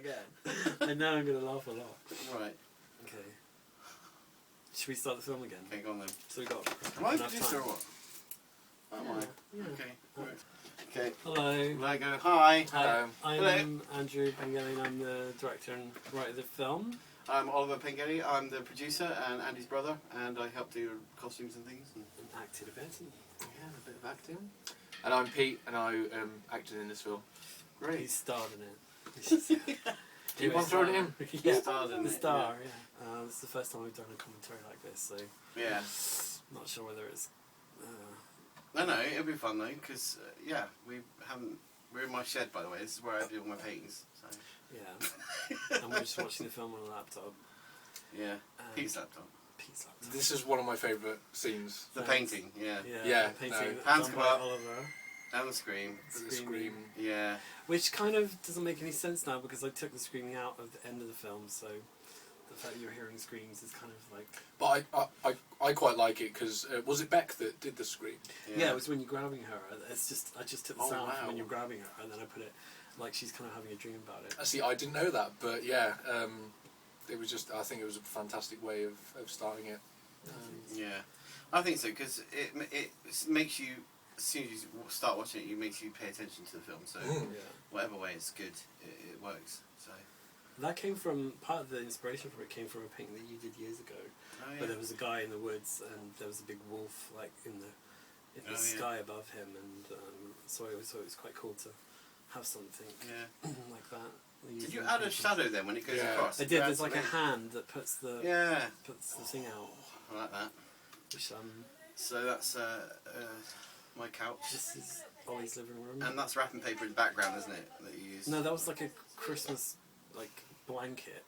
again. I know I'm going to laugh a lot. Right. Okay. Should we start the film again? Okay, go on then. So we got Am I a enough producer time. or what? Oh, am I? Yeah. Okay. Right. Okay. Hello. Lego. Hi. Hi. I'm Hello. Andrew Pengilley and I'm the director and writer of the film. I'm Oliver Pengilley. I'm the producer and Andy's brother, and I help do costumes and things. And acted a bit. Yeah, a bit of acting. And I'm Pete, and I acted in this film. Great. He starred in it. Keep on throwing it in. Yeah, Starred in the it, star, yeah. This is the first time we've done a commentary like this, so Yeah. not sure whether it's... No, it'll be fun though, because yeah, we haven't. We're in my shed, by the way. This is where I do all my paintings. So. Yeah. And we're just watching the film on a laptop. Yeah. Pete's laptop. Pete's laptop. This is one of my favourite scenes. The painting. Yeah. Yeah, the painting no. Hands done come by up. Oliver. And the scream. The scream. Yeah. Which kind of doesn't make any sense now because I took the screaming out of the end of the film, so the fact that you're hearing screams is kind of like... But I quite like it because was it Beck that did the scream? Yeah, it was when you're grabbing her. It's just I just took the sound from wow. when you're grabbing her, and then I put it like she's kind of having a dream about it. See, I didn't know that, but yeah, it was just. I think it was a fantastic way of starting it. Yeah, I think so because it makes you, as soon as you start watching it, it makes you pay attention to the film. So whatever way it's good, it works. So that came from part of the inspiration for it came from a painting that you did years ago. Oh, yeah. But there was a guy in the woods, and there was a big wolf like in the sky above him, and so I always thought it was quite cool to have something like that. Did you add a shadow then when it goes across? I did. There's like a hand that puts the thing out. I like that. Which So that's my couch. This is Ollie's living room. And that's wrapping paper in the background, isn't it? That you use. No, that was like a Christmas blanket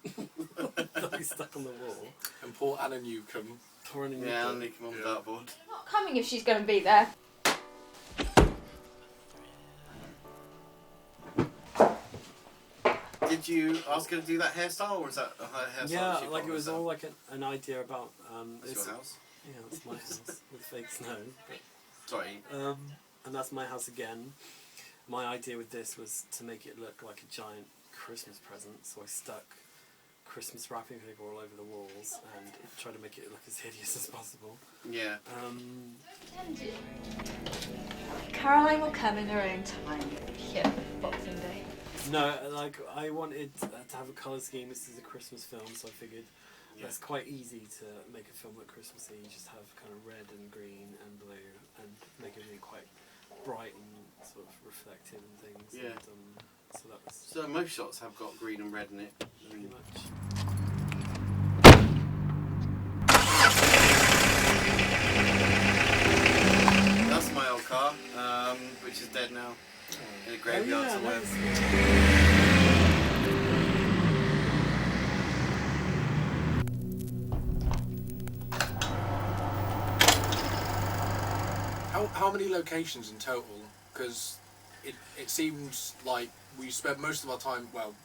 that we stuck on the wall. And poor Anna Newcomb. Yeah, Anna Newcomb on the dartboard. Not coming if she's going to be there. Did you ask her to do that hairstyle, or was that a hairstyle? Yeah, like it was all like an idea about. That's your house? Yeah, that's my house with fake snow. But, Sorry. and that's my house again. My idea with this was to make it look like a giant Christmas present, so I stuck Christmas wrapping paper all over the walls and tried to make it look as hideous as possible. Yeah. Caroline will come in her own time. Yeah, Boxing Day. No, like I wanted to have a colour scheme. This is a Christmas film, so I figured that's quite easy to make a film look Christmassy. You just have kind of red and green and blue and make it really quite bright and sort of reflective and things. Yeah. And, so that was So most shots have got green and red in it. pretty much. That's my old car, which is dead now. In a graveyard somewhere. How many locations in total? Because it seems like we spent most of our time. Well,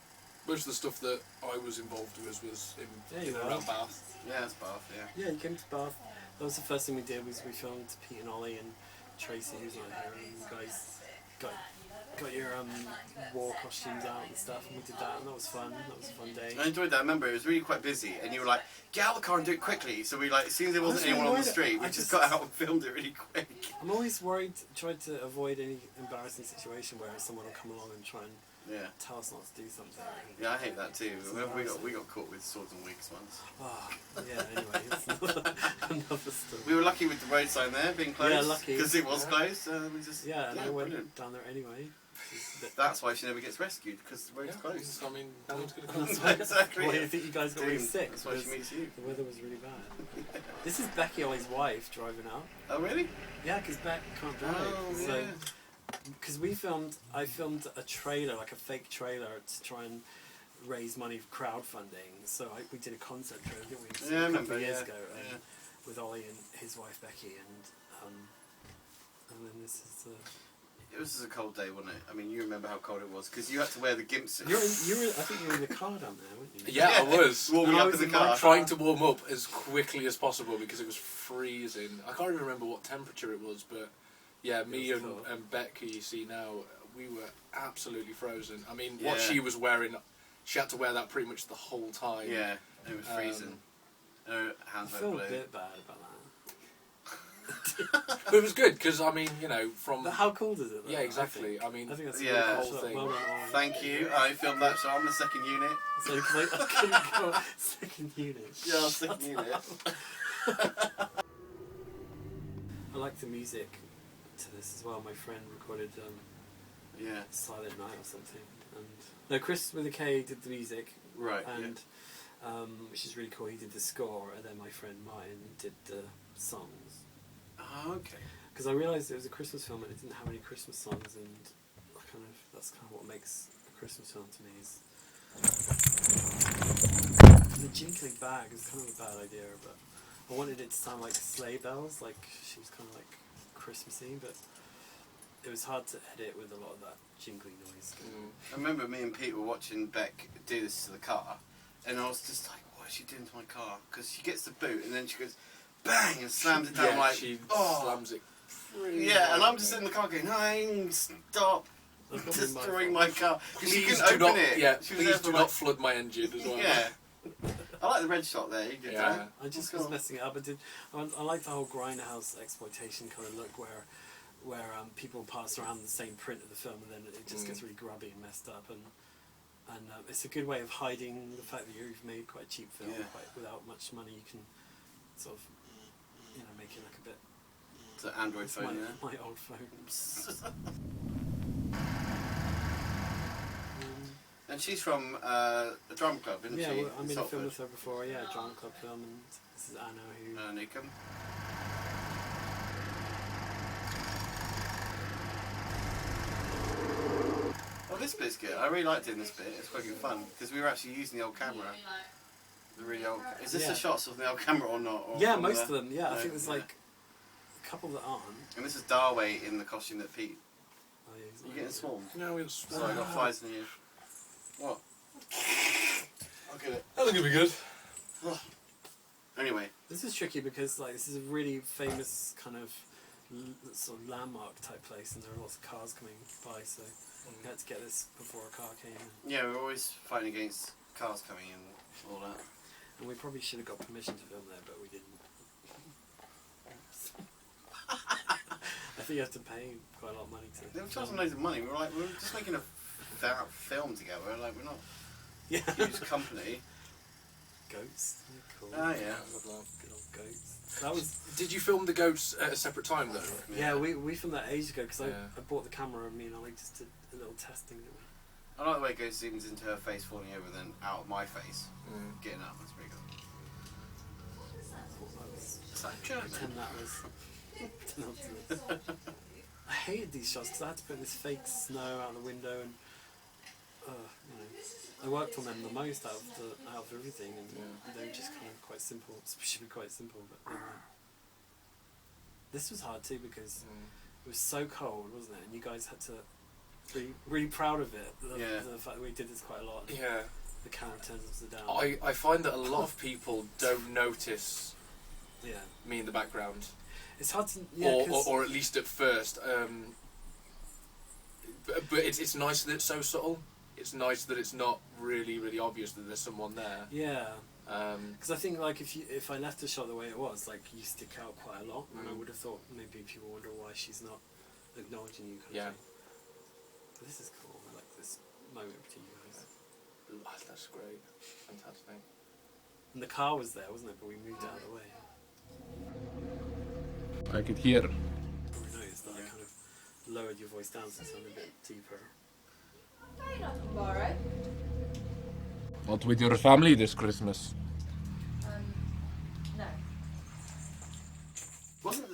most of the stuff that I was involved with was in around Bath. Yeah, it's Bath. Yeah. Yeah, you came to Bath. That was the first thing we did. Was we filmed Pete and Ollie and Tracy, who's not here, and you guys got your war costumes out and stuff, and we did that, and that was fun. That was a fun day. I enjoyed that. I remember it was really quite busy, and you were like, "Get out of the car and do it quickly." So we as soon as there wasn't anyone on the street, we just got out and filmed it really quick. I'm always worried, tried to avoid any embarrassing situation where someone will come along and try and tell us not to do something. Yeah, I hate that too. We got caught with swords and wigs once. Oh, yeah. Anyway, it's another story. We were lucky with the road sign there being closed. Yeah, lucky. Because it was closed. We just and I went brilliant. down there anyway. That's why she never gets rescued, because the road's closed. I mean, no one's going to come. That's why, Exactly. Why do you think you guys got really sick? That's why she meets you. The weather was really bad. This is Becky, Ollie's wife, driving out. Oh, really? Yeah, because Beck can't drive. Oh, so, yeah. because I filmed a trailer, like a fake trailer, to try and raise money for crowdfunding. So we did a concept trailer, didn't we? Yeah, I a couple remember. of years Yeah. ago, Yeah. with Ollie and his wife Becky, and then this is the. It was just a cold day, wasn't it? I mean, you remember how cold it was, because you had to wear the gimp suit. I think you were in the car down there, weren't you? Yeah, I was. Warming up in the car. Trying to warm up as quickly as possible because it was freezing. I can't even remember what temperature it was, but yeah, me and Beck, who you see now, we were absolutely frozen. I mean, what she was wearing, she had to wear that pretty much the whole time. Yeah, it was freezing. Her hands I were feel blue. a bit bad about that. But it was good because I mean, you know, from But how cool does it? Though, yeah, exactly. I mean, I think that's Yeah. a the really whole cool thing. shot. Well done. Thank you. I filmed that, so I'm the second unit. So cause I couldn't go second unit. Yeah, second unit. I like the music to this as well. My friend recorded Yeah. Silent Night or something, and no, Chris with a K did the music, Right. and which is really cool. He did the score, and then my friend Martin did the songs. Oh, okay. Because I realised it was a Christmas film and it didn't have any Christmas songs, and that's kind of what makes a Christmas film to me. Is the jingling bag is kind of a bad idea, but I wanted it to sound like sleigh bells, like she was kind of like Christmassy, but it was hard to edit with a lot of that jingling noise. I remember me and Pete were watching Beck do this to the car, and I was just like, what is she doing to my car? Because she gets the boot, and then she goes, bang, and slams it down yeah, like, she oh. slams it. Pretty Yeah, and hard, I'm just in the car going, no, stop destroying my car. Because she Please couldn't do open not, it. yeah, She was please there for do like, not flood my engine as well. yeah. I like the red shot there, you did Yeah. that. I just was messing it up. I like the whole grindhouse exploitation kind of look where people pass around the same print of the film and then it just gets really grubby and messed up, and it's a good way of hiding the fact that you've made quite a cheap film. Quite without much money, you can sort of make it like a bit. It's an Android phone, yeah. My old phone. And she's from a drama club, isn't she? Yeah, well, I made a Salford. film with her before. Yeah, drama club film, and this is Anna who. Newcomb. Oh, this bit's good. I really liked doing this bit. It's quite good fun because we were actually using the old camera. The really old. Is this the shots of the old camera or not? Or yeah, most of them. Yeah, I think there's yeah. like a couple that aren't. And this is Darway in the costume that Pete. Oh, yeah, You getting swarmed? No, we'll Sorry, I got flies in here. What? I'll get it. I think it'll be good. Anyway. This is tricky because this is a really famous kind of sort of landmark type place, and there are lots of cars coming by, so we had to get this before a car came. Yeah, we're always fighting against cars coming in and all that. And we probably should have got permission to film there, but we didn't. I think you have to pay quite a lot of money to. They were charging loads of money. We were just making a film together. Like, we're not Yeah. a huge company. Goats. Cool. Ah, yeah. Good old goats. That was. Did you film the goats at a separate time though? Yeah, we filmed that ages ago because Yeah. I bought the camera and me and Ollie just did a little testing. I like the way it goes zooms into her face falling over, then out of my face, getting up. That's pretty good. It's like Pretend that was. I hated these shots because I had to put this fake snow out the window, and I worked on them the most out of everything, and they were just kind of quite simple. Should be quite simple, but this was hard too because it was so cold, wasn't it? And you guys had to be really proud of it. The fact that we did this quite a lot. Yeah. The camera turns upside down. I find that a lot of people don't notice me in the background. It's hard to or at least at first. But it's nice that it's so subtle. It's nice that it's not really obvious that there's someone there. Yeah. Because I think if I left the shot the way it was, you stick out quite a lot, and I would have thought maybe people wonder why she's not acknowledging you. Kind of thing. But this is cool. I like this moment to you guys. Oh, that's great. Fantastic. And the car was there, wasn't it? But we moved out of the way. I could hear. We noticed that I kind of lowered your voice down so it sounded a bit deeper. Are you not tomorrow? Not with your family this Christmas. No.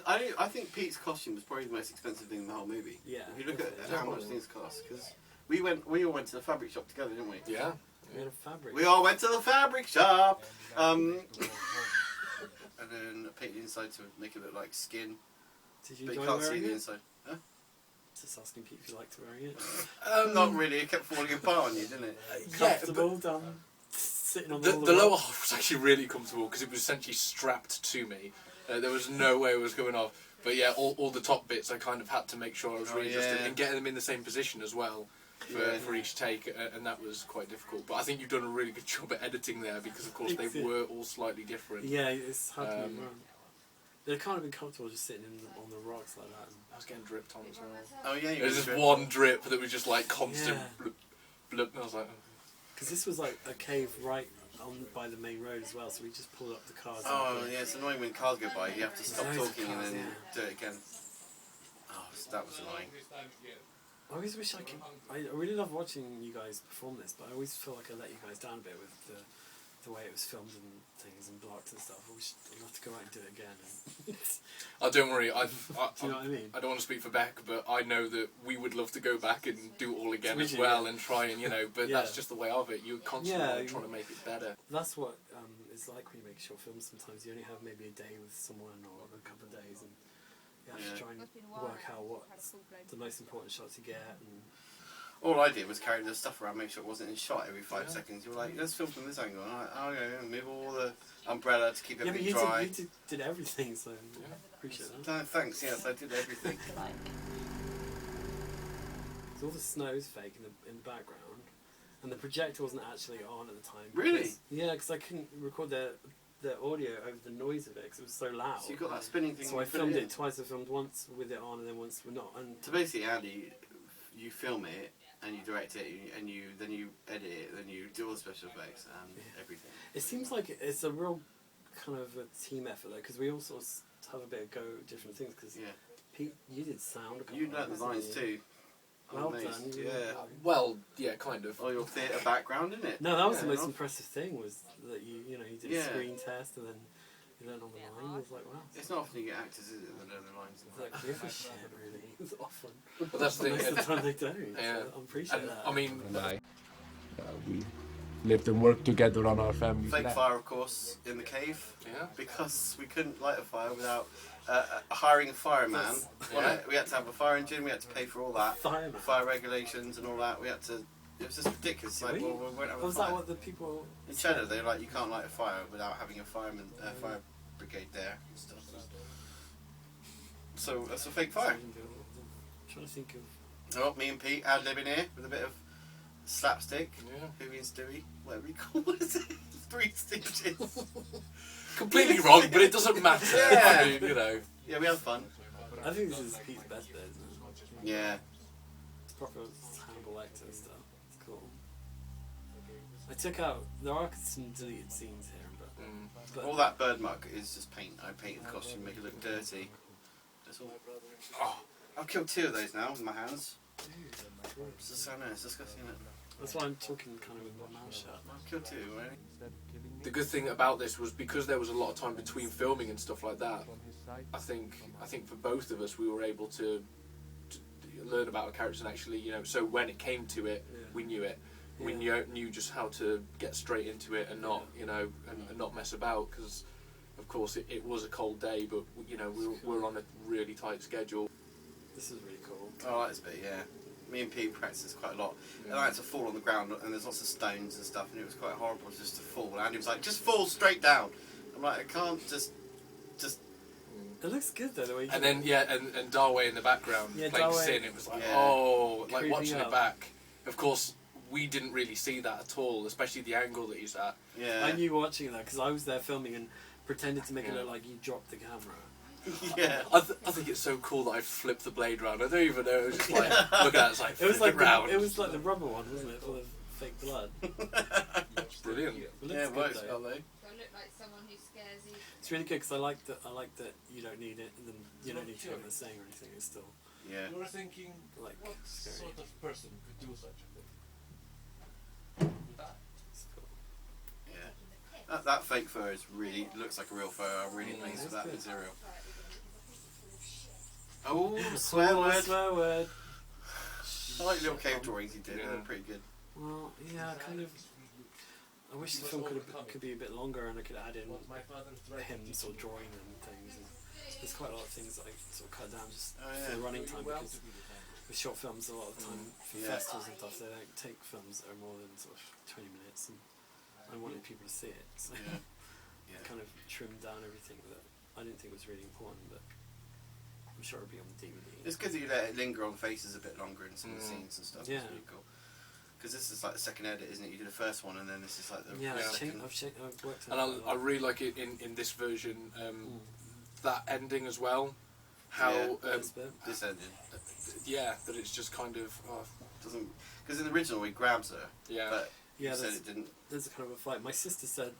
I think Pete's costume was probably the most expensive thing in the whole movie. Yeah. If you look at how much things cost, because we all went to the fabric shop together, didn't we? Yeah. We had a fabric. We all went to the fabric shop. And then painted the inside to make it look like skin. Did you But you enjoy can't see wearing the it? inside. Huh? Just asking Pete if you liked wearing it. Not really. It kept falling apart on you, didn't it? Comfortable, done. Sitting on The all lower half was actually really comfortable because it was essentially strapped to me. There was no way it was going off. But yeah, all the top bits I kind of had to make sure I was readjusting and getting them in the same position as well. for each take, and that was quite difficult. But I think you've done a really good job at editing there, because of course they were all slightly different. Yeah, it's hard to move around. They're kind of uncomfortable just sitting on the rocks like that. I was getting dripped on as well. Oh yeah, there was just one drip that was just like constant blip, blip, and I was like... Because this was like a cave right on by the main road as well, so we just pulled up the cars. Oh yeah, it's annoying when cars go by. You have to stop talking and then do it again. Oh, that was annoying. I always wish I could. I really love watching you guys perform this, but I always feel like I let you guys down a bit with the way it was filmed and things and blocked and stuff. I'd love to go out and do it again. Oh, don't worry. Do you know what I mean? I don't want to speak for Beck, but I know that we would love to go back and do it all again as well and try and, but that's just the way of it. You're constantly trying to make it better. That's what it's like when you make a short film. Sometimes you only have maybe a day with someone or a couple of days, and you have to try and work out what's the most important shots to get. And all I did was carry the stuff around, make sure it wasn't in shot every 5 seconds. You were like, let's film from this angle. And okay, move all the umbrella to keep everything dry. You did everything, so appreciate that. Thanks, yes, I did everything. So all the snow's fake in the background, and the projector wasn't actually on at the time. Really? Yeah, because I couldn't record the audio over the noise of it because it was so loud. So you got that spinning thing. So I filmed it twice. I filmed once with it on and then once with not. And so basically, Andy, you film it and you direct it, and then you edit it, then you do all the special effects and everything. It seems like it's a real kind of a team effort though, because we all sort of have a bit of go at different things. Because Pete, you did sound. You learnt the lines too. Well done. Yeah. Well, yeah, kind of. Oh, your theatre background, isn't it? No, that was the most impressive thing, was that you did a screen test and then you learned on the line. It was like, wow. It's not often you get actors, is it, that learn the lines. It's like, give a shit, really. It's often. But that's the thing. Most of the time they don't. Yeah. So I appreciate that. I mean, we lived and worked together on our family. Fake fire, of course, in the cave. Yeah. Because we couldn't light a fire without hiring a fireman. We had to have a fire engine. We had to pay for all that. Fireman. Fire regulations and all that. We had to. It was just ridiculous. Like, well, we won't have a was fire. that what the people In Cheddar, they're like, you can't light a fire without having a fire brigade there and stuff. So that's a fake fire. I'm trying to think of. Oh, me and Pete ad-libbing here with a bit of slapstick. Yeah. Huey and Stewie, whatever you call it. 3 stitches. completely wrong, but it doesn't matter. Yeah. I mean, Yeah, we had fun. I think this is Pete's best bit, isn't it? Yeah. It's proper Hannibal Lecter stuff. It's cool. I took out. There are some deleted scenes here, but All that bird muck is just paint. I painted the costume, make it look dirty. That's all. Oh, I've killed 2 of those now with my hands. It's just so nice, it's disgusting, isn't it? That's why I'm talking kind of with my mouth shut. I've killed 2 already. The good thing about this was because there was a lot of time between filming and stuff like that. I think for both of us we were able to learn about our characters and actually, so when it came to it, we knew it. We knew just how to get straight into it and not, and not mess about, because of course it was a cold day, but we were on a really tight schedule. This is really cool. Oh, I like this bit, yeah. Me and Pete practiced this quite a lot. And I had to fall on the ground, and there's lots of stones and stuff, and it was quite horrible just to fall. And Andy was like, just fall straight down. I'm like, I can't just... It looks good though, the way you And then, and Darway in the background playing Sin, it was like, like creeping watching up. it back. Of course, we didn't really see that at all, especially the angle that he's at. Yeah. I knew watching that because I was there filming and pretended to make it look like you dropped the camera. Yeah. I think it's so cool that I flipped the blade round. I don't even know. It was just like, look at that. It's like, It was like round. it was like the rubber one, wasn't it, full of fake blood? It's brilliant. It Yeah, looks it good works, though. don't they? Do I look like someone who scares you? It's really good because I like that you don't need it, and then you don't need to have the saying or anything. It's still Yeah. You were thinking, like what scary. sort of person could do such a thing? It's cool. Yeah. That fake fur looks like a real fur. I'm really pleased with that good. material. Oh, swear word. Swear word. I like the little cave drawings he did. Yeah. They're pretty good. Well, yeah, kind of. I wish the film could be a bit longer and I could add in him sort of drawing and things. And there's quite a lot of things that I sort of cut down just for the running time, because with short films a lot of the time for festivals and stuff they don't take films that are more than sort of 20 minutes, and I wanted people to see it, so I kind of trimmed down everything that I didn't think was really important, but I'm sure it'll be on DVD. It's good that you let it linger on faces a bit longer in some of the scenes and stuff. Yeah. It's really cool. Because this is like the second edit, isn't it? You did the first one, and then this is like the second. I've worked and I really like it in this version, that ending as well. How this ending. That it's just kind of doesn't, because in the original he grabs her. But yeah, said it didn't. There's a kind of a fight. My sister said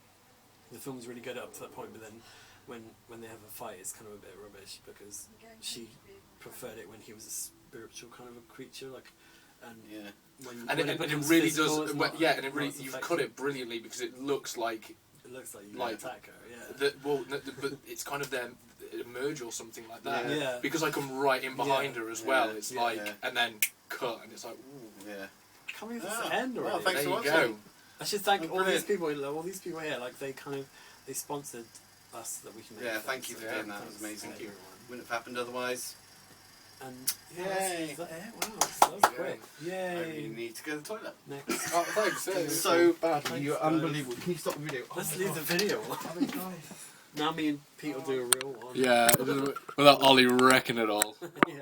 the film's really good up to that point, but then when they have a fight, it's kind of a bit rubbish because she preferred it when he was a spiritual kind of a creature, like. And it really does. And it really you've cut it brilliantly because it looks like you attack her. But it's kind of them emerge or something like that. Yeah. Because I come right in behind her as well. It's and then cut, and it's like, ooh. Yeah. I can't believe it's the end already. Well, thanks there for you watching. go. I should thank all these people here. Like they sponsored us so that we can make films. Thank you for doing that. That was amazing. Thank you. Wouldn't have happened otherwise. And yay! Is that it? Wow, that was quick. Yay! I really need to go to the toilet. Next. Oh, thanks. So bad. You're unbelievable. Can you stop the video? Let's leave the video. Now me and Pete will do a real one. Yeah, without Ollie wrecking it all. Yeah.